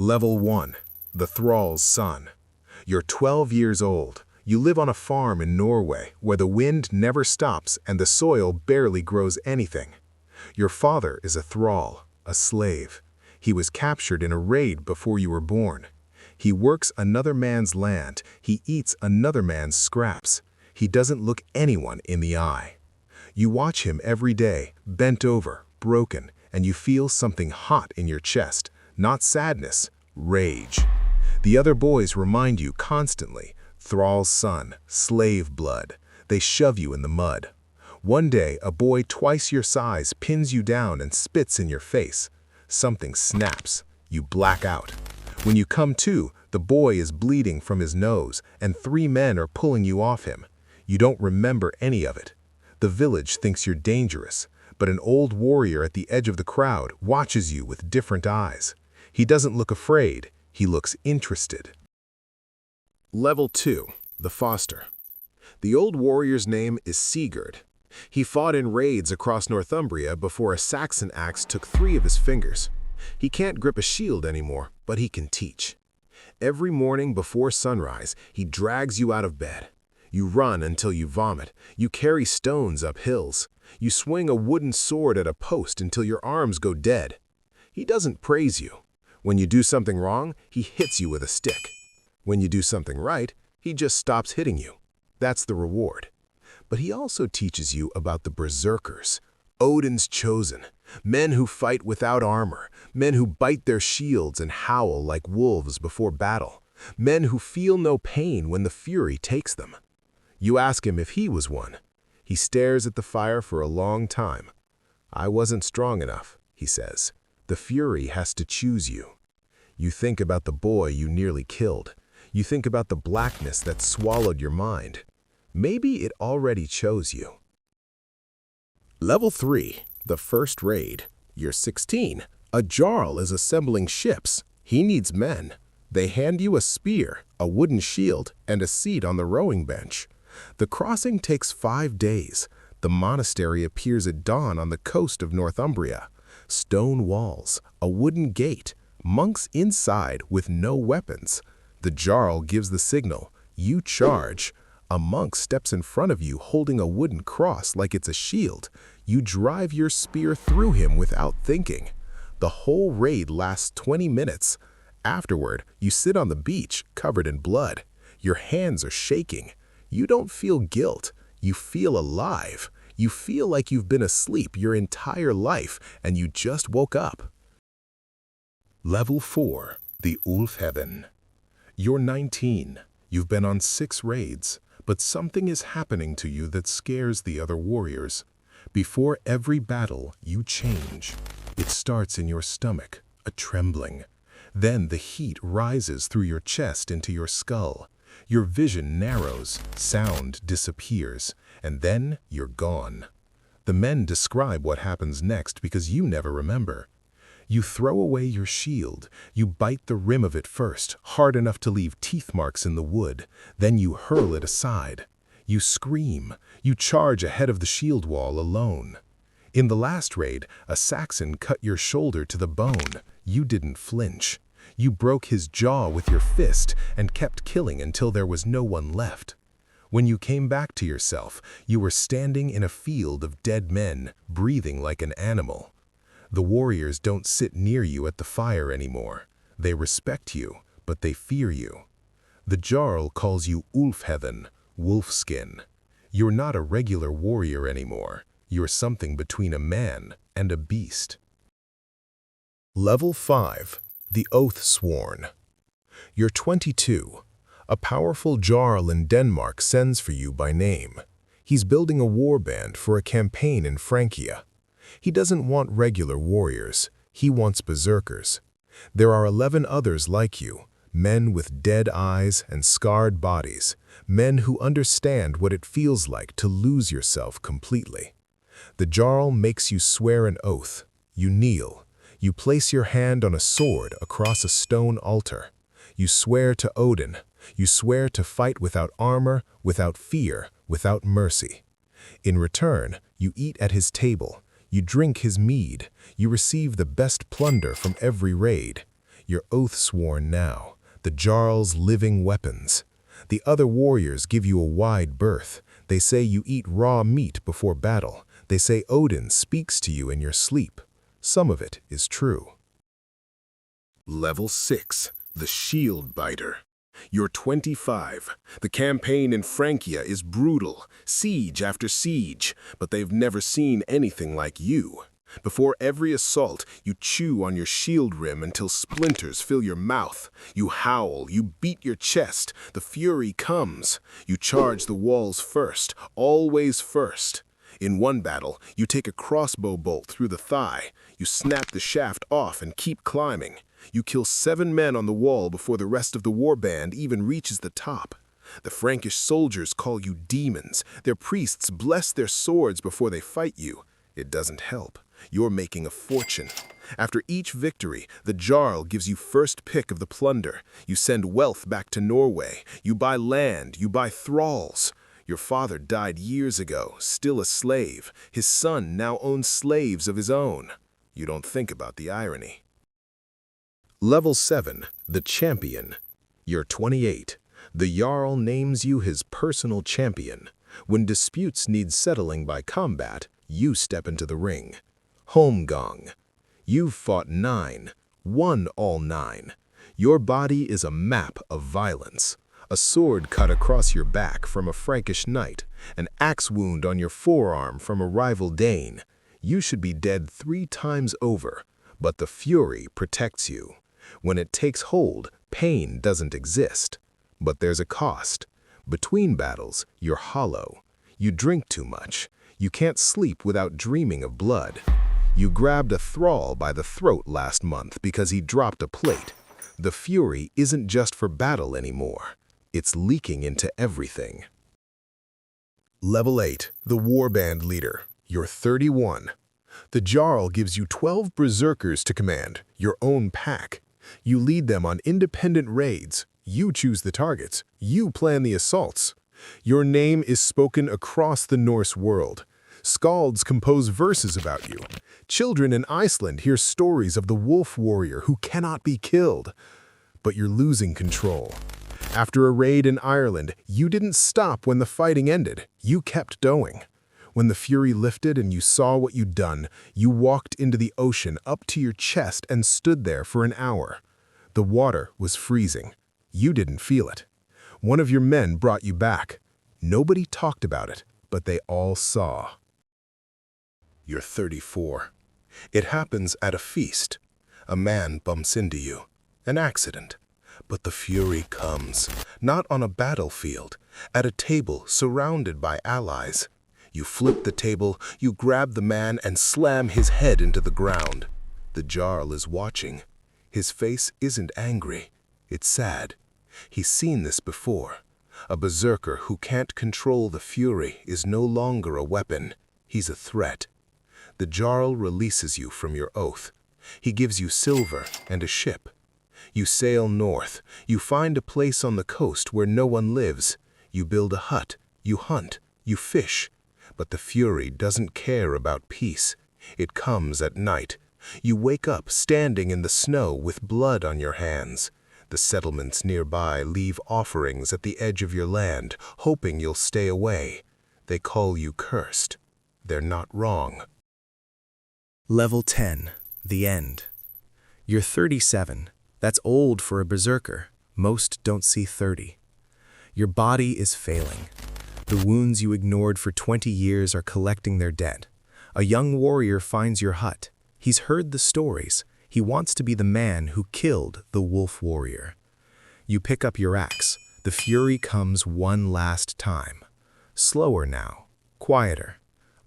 Level 1. The Thrall's Son. You're 12 years old. You live on a farm in Norway where the wind never stops and the soil barely grows anything. Your father is a thrall, a slave. He was captured in a raid before you were born. He works another man's land. He eats another man's scraps. He doesn't look anyone in the eye. You watch him every day, bent over, broken, and you feel something hot in your chest. Not sadness, rage. The other boys remind you constantly, Thrall's son, slave blood. They shove you in the mud. One day, a boy twice your size pins you down and spits in your face. Something snaps. You black out. When you come to, the boy is bleeding from his nose, and 3 men are pulling you off him. You don't remember any of it. The village thinks you're dangerous, but an old warrior at the edge of the crowd watches you with different eyes. He doesn't look afraid, he looks interested. Level 2. The Foster. The old warrior's name is Sigurd. He fought in raids across Northumbria before a Saxon axe took 3 of his fingers. He can't grip a shield anymore, but he can teach. Every morning before sunrise, he drags you out of bed. You run until you vomit. You carry stones up hills. You swing a wooden sword at a post until your arms go dead. He doesn't praise you. When you do something wrong, he hits you with a stick. When you do something right, he just stops hitting you. That's the reward. But he also teaches you about the berserkers, Odin's chosen, men who fight without armor, men who bite their shields and howl like wolves before battle, men who feel no pain when the fury takes them. You ask him if he was one. He stares at the fire for a long time. I wasn't strong enough, he says. The fury has to choose you. You think about the boy you nearly killed. You think about the blackness that swallowed your mind. Maybe it already chose you. Level 3. The First Raid. You're 16. A Jarl is assembling ships. He needs men. They hand you a spear, a wooden shield, and a seat on the rowing bench. The crossing takes 5 days. The monastery appears at dawn on the coast of Northumbria. Stone walls, a wooden gate, monks inside with no weapons. The Jarl gives the signal. You charge. A monk steps in front of you holding a wooden cross like it's a shield. You drive your spear through him without thinking. The whole raid lasts 20 minutes. Afterward, you sit on the beach covered in blood. Your hands are shaking. You don't feel guilt. You feel alive. You feel like you've been asleep your entire life and you just woke up. Level 4. The Ulf Heaven. You're 19. You've been on 6 raids, but something is happening to you that scares the other warriors. Before every battle, you change. It starts in your stomach, a trembling. Then the heat rises through your chest into your skull. Your vision narrows, sound disappears, and then you're gone. The men describe what happens next because you never remember. You throw away your shield. You bite the rim of it first, hard enough to leave teeth marks in the wood. Then you hurl it aside. You scream. You charge ahead of the shield wall alone. In the last raid, a Saxon cut your shoulder to the bone. You didn't flinch. You broke his jaw with your fist and kept killing until there was no one left. When you came back to yourself, you were standing in a field of dead men, breathing like an animal. The warriors don't sit near you at the fire anymore. They respect you, but they fear you. The Jarl calls you Ulf Heaven, wolfskin. You're not a regular warrior anymore. You're something between a man and a beast. Level 5. The Oath Sworn. You're 22. A powerful Jarl in Denmark sends for you by name. He's building a warband for a campaign in Francia. He doesn't want regular warriors. He wants berserkers. There are 11 others like you, men with dead eyes and scarred bodies, men who understand what it feels like to lose yourself completely. The Jarl makes you swear an oath. You kneel. You place your hand on a sword across a stone altar. You swear to Odin. You swear to fight without armor, without fear, without mercy. In return, you eat at his table. You drink his mead. You receive the best plunder from every raid. Your oath sworn now, the Jarl's living weapons. The other warriors give you a wide berth. They say you eat raw meat before battle. They say Odin speaks to you in your sleep. Some of it is true. Level 6, the Shield Biter. You're 25. The campaign in Francia is brutal, siege after siege, but they've never seen anything like you. Before every assault, you chew on your shield rim until splinters fill your mouth. You howl, you beat your chest, the fury comes. You charge the walls first, always first. In one battle, you take a crossbow bolt through the thigh. You snap the shaft off and keep climbing. You kill 7 men on the wall before the rest of the warband even reaches the top. The Frankish soldiers call you demons. Their priests bless their swords before they fight you. It doesn't help. You're making a fortune. After each victory, the Jarl gives you first pick of the plunder. You send wealth back to Norway. You buy land. You buy thralls. Your father died years ago, still a slave. His son now owns slaves of his own. You don't think about the irony. Level 7, the Champion. You're 28. The Jarl names you his personal champion. When disputes need settling by combat, you step into the ring. Holmgang. You've fought 9, won all 9. Your body is a map of violence. A sword cut across your back from a Frankish knight, an axe wound on your forearm from a rival Dane. You should be dead 3 times over, but the fury protects you. When it takes hold, pain doesn't exist. But there's a cost. Between battles, you're hollow. You drink too much. You can't sleep without dreaming of blood. You grabbed a thrall by the throat last month because he dropped a plate. The fury isn't just for battle anymore. It's leaking into everything. Level 8, the Warband Leader. You're 31. The Jarl gives you 12 berserkers to command, your own pack. You lead them on independent raids. You choose the targets. You plan the assaults. Your name is spoken across the Norse world. Skalds compose verses about you. Children in Iceland hear stories of the wolf warrior who cannot be killed. But you're losing control. After a raid in Ireland, you didn't stop when the fighting ended. You kept going. When the fury lifted and you saw what you'd done, you walked into the ocean up to your chest and stood there for an hour. The water was freezing. You didn't feel it. One of your men brought you back. Nobody talked about it, but they all saw. You're 34. It happens at a feast. A man bumps into you. An accident. But the fury comes, not on a battlefield, at a table surrounded by allies. You flip the table, you grab the man and slam his head into the ground. The Jarl is watching. His face isn't angry, it's sad. He's seen this before. A berserker who can't control the fury is no longer a weapon. He's a threat. The Jarl releases you from your oath. He gives you silver and a ship. You sail north. You find a place on the coast where no one lives. You build a hut. You hunt. You fish. But the fury doesn't care about peace. It comes at night. You wake up standing in the snow with blood on your hands. The settlements nearby leave offerings at the edge of your land, hoping you'll stay away. They call you cursed. They're not wrong. Level 10, the End. You're 37. That's old for a berserker. Most don't see 30. Your body is failing. The wounds you ignored for 20 years are collecting their debt. A young warrior finds your hut. He's heard the stories. He wants to be the man who killed the wolf warrior. You pick up your axe. The fury comes one last time. Slower now, quieter,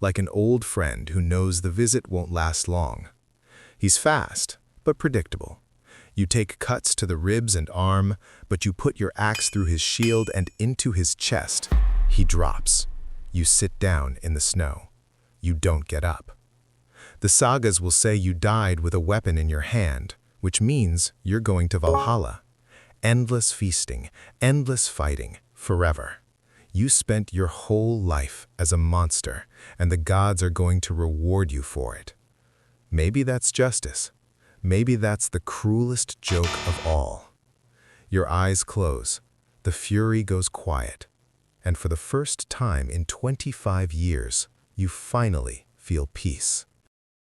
like an old friend who knows the visit won't last long. He's fast, but predictable. You take cuts to the ribs and arm, but you put your axe through his shield and into his chest. He drops. You sit down in the snow. You don't get up. The sagas will say you died with a weapon in your hand, which means you're going to Valhalla. Endless feasting, endless fighting, forever. You spent your whole life as a monster, and the gods are going to reward you for it. Maybe that's justice. Maybe that's the cruelest joke of all. Your eyes close, the fury goes quiet, and for the first time in 25 years, you finally feel peace.